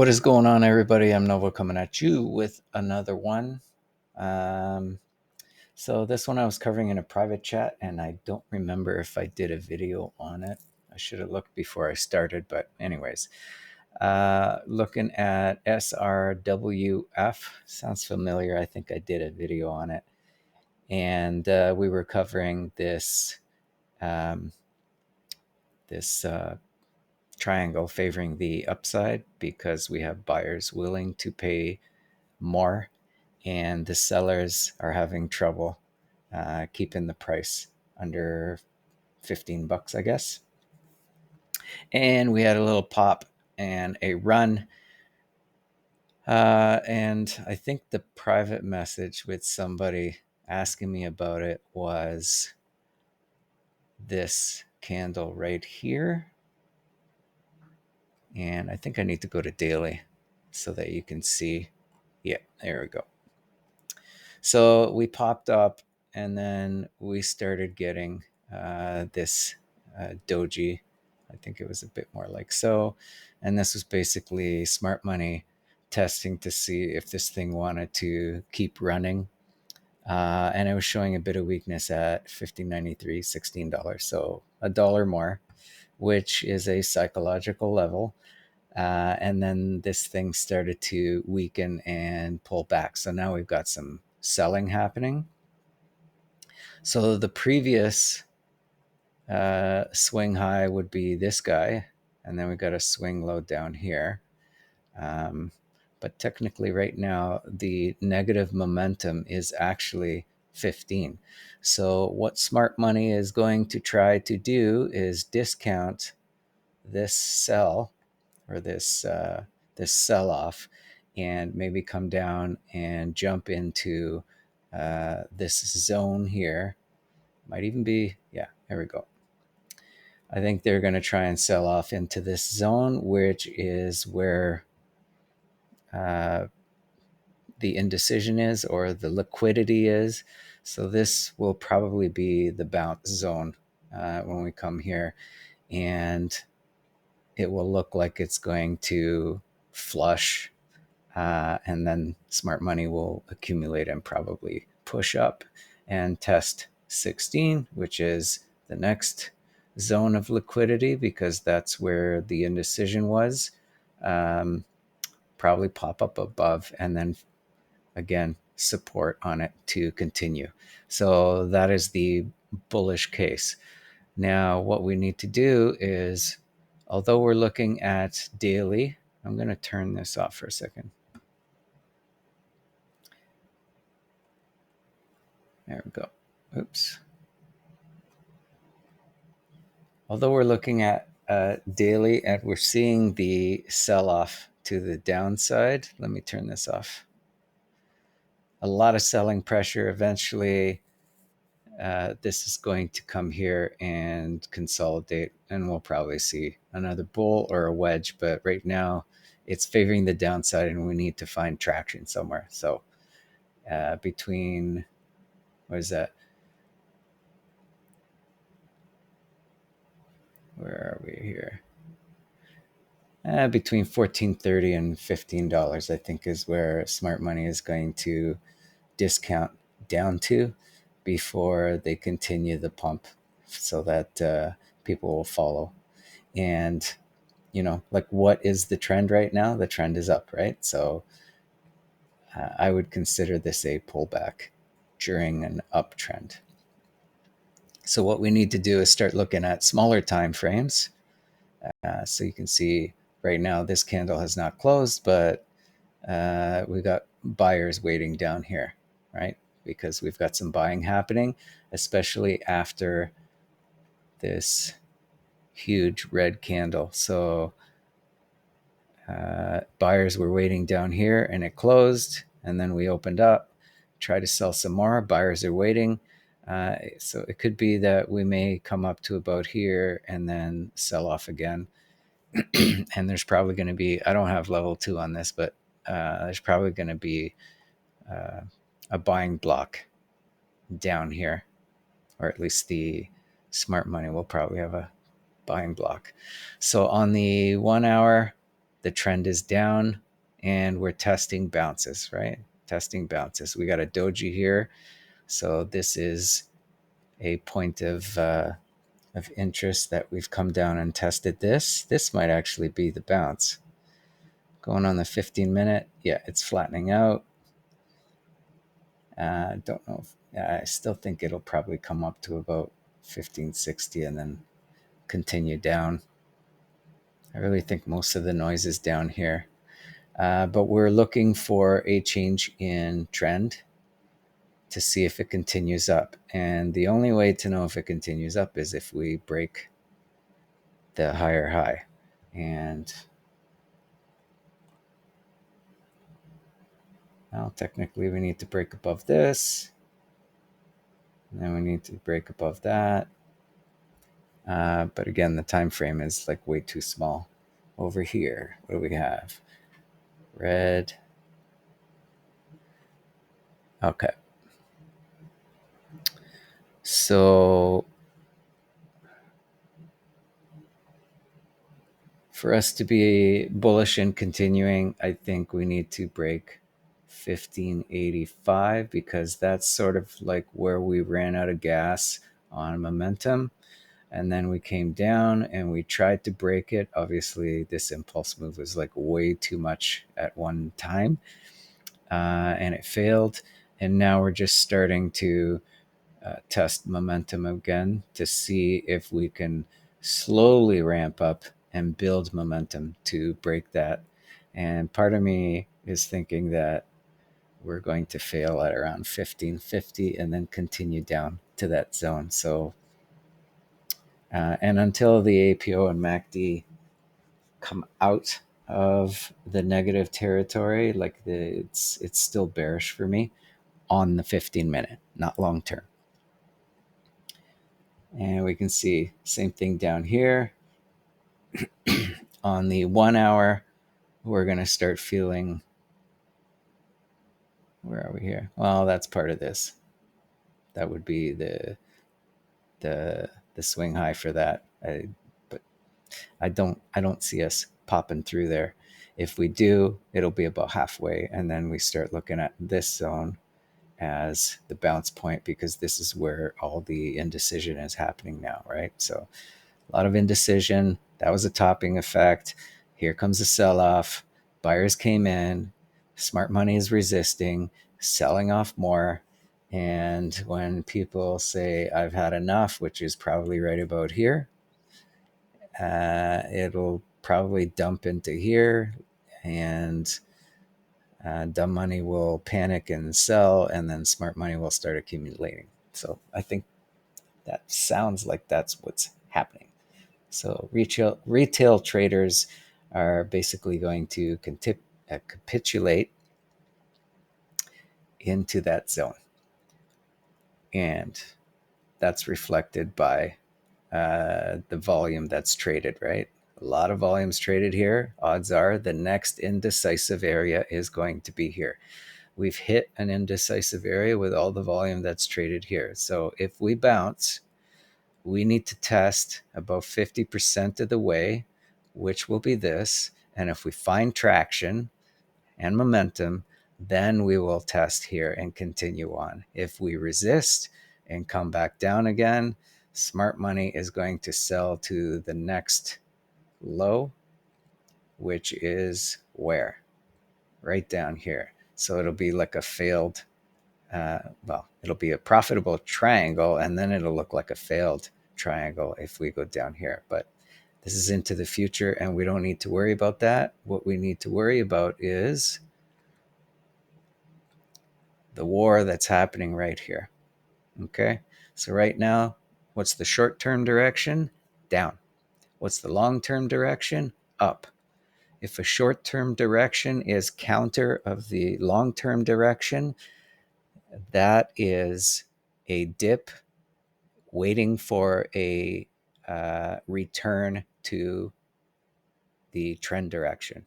What is going on, everybody? I'm Nova coming at you with another one. Um, so this one I was covering in a private chat, and I don't remember if I did a video on it. I should have looked before I started, but anyways, looking at SRWF sounds familiar. I think I did a video on it, and we were covering um, this triangle favoring the upside because we have buyers willing to pay more and the sellers are having trouble keeping the price under 15 bucks, I guess. And we had a little pop and a run. And I think the private message with somebody asking me about it was this candle right here. And I think I need to go to daily so that you can see. Yeah, there we go. So we popped up and then we started getting this doji. I think it was a bit more like so. And this was basically smart money testing to see if this thing wanted to keep running. And it was showing a bit of weakness at $15.93, $16. So $1 more, which is a psychological level. And then this thing started to weaken and pull back. So now we've got some selling happening. So the previous swing high would be this guy, and then we got a swing low down here. But technically right now, the negative momentum is actually 15. So what smart money is going to try to do is discount this sell or this sell off and maybe come down and jump into this zone here. Might even be, yeah, there we go. I think they're going to try and sell off into this zone, which is where the indecision is or the liquidity is. So this will probably be the bounce zone when we come here. And it will look like it's going to flush, and then smart money will accumulate and probably push up and test 16, which is the next zone of liquidity because that's where the indecision was. Probably pop up above and then again support on it to continue. So that is the bullish case. Now, what we need to do is, although we're looking at daily, I'm going to turn this off for a second. There we go. Oops. Although we're looking at daily and we're seeing the sell-off to the downside, let me turn this off. A lot of selling pressure. Eventually, this is going to come here and consolidate, and we'll probably see another bull or a wedge. But right now, it's favoring the downside, and we need to find traction somewhere. So between, what is that? Where are we here? Between $14.30 and $15, I think, is where smart money is going to discount down to before they continue the pump so that people will follow. And, like what is the trend right now? The trend is up, right? So I would consider this a pullback during an uptrend. So what we need to do is start looking at smaller time frames. So you can see right now this candle has not closed, but we got buyers waiting down here, right? Because we've got some buying happening, especially after this huge red candle. So buyers were waiting down here and it closed, and then we opened up, try to sell some more. Buyers are waiting. So it could be that we may come up to about here and then sell off again. And there's probably going to be, I don't have level 2 on this, but there's probably going to be a buying block down here, or at least the smart money will probably have a buying block. So on the 1 hour, the trend is down and we're testing bounces, right? Testing bounces. We got a doji here. So this is a point of interest that we've come down and tested this. This might actually be the bounce. Going on the 15-minute, yeah, it's flattening out. Don't know. I still think it'll probably come up to about 1560 and then continue down. I really think most of the noise is down here. But we're looking for a change in trend to see if it continues up. And the only way to know if it continues up is if we break the higher high. And now technically we need to break above this. And then we need to break above that. But again, the time frame is like way too small. Over here, what do we have? Red. Okay. So for us to be bullish and continuing, I think we need to break 1585 because that's sort of like where we ran out of gas on momentum. And then we came down and we tried to break it. Obviously, this impulse move was like way too much at one time, and it failed. And now we're just starting to test momentum again to see if we can slowly ramp up and build momentum to break that. And part of me is thinking that we're going to fail at around 1550 and then continue down to that zone. So, and until the APO and MACD come out of the negative territory, like it's still bearish for me on the 15-minute, not long term. And we can see same thing down here. On the 1 hour, we're going to start feeling, where are we here? Well, that's part of this. That would be the swing high for that. But I don't see us popping through there. If we do, it'll be about halfway, and then we start looking at this zone as the bounce point because this is where all the indecision is happening now, right? So a lot of indecision. That was a topping effect. Here comes a sell-off. Buyers came in. Smart money is resisting, selling off more. And when people say, I've had enough, which is probably right about here, it'll probably dump into here. And dumb money will panic and sell, and then smart money will start accumulating. So I think that sounds like that's what's happening. So retail traders are basically going to capitulate into that zone. And that's reflected by the volume that's traded, right? A lot of volumes traded here. Odds are the next indecisive area is going to be here. We've hit an indecisive area with all the volume that's traded here. So if we bounce, we need to test about 50% of the way, which will be this. And if we find traction and momentum, then we will test here and continue on. If we resist and come back down again, smart money is going to sell to the next low, which is where? Right down here. So it'll be like a failed, it'll be a profitable triangle, and then it'll look like a failed triangle if we go down here. But this is into the future, and we don't need to worry about that. What we need to worry about is the war that's happening right here. Okay? So right now, what's the short-term direction? Down. What's the long-term direction? Up. If a short-term direction is counter of the long-term direction, that is a dip waiting for a return to the trend direction.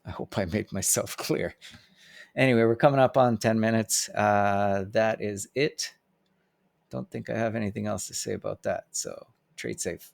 I hope I made myself clear. Anyway, we're coming up on 10 minutes. That is it. Don't think I have anything else to say about that. So trade safe.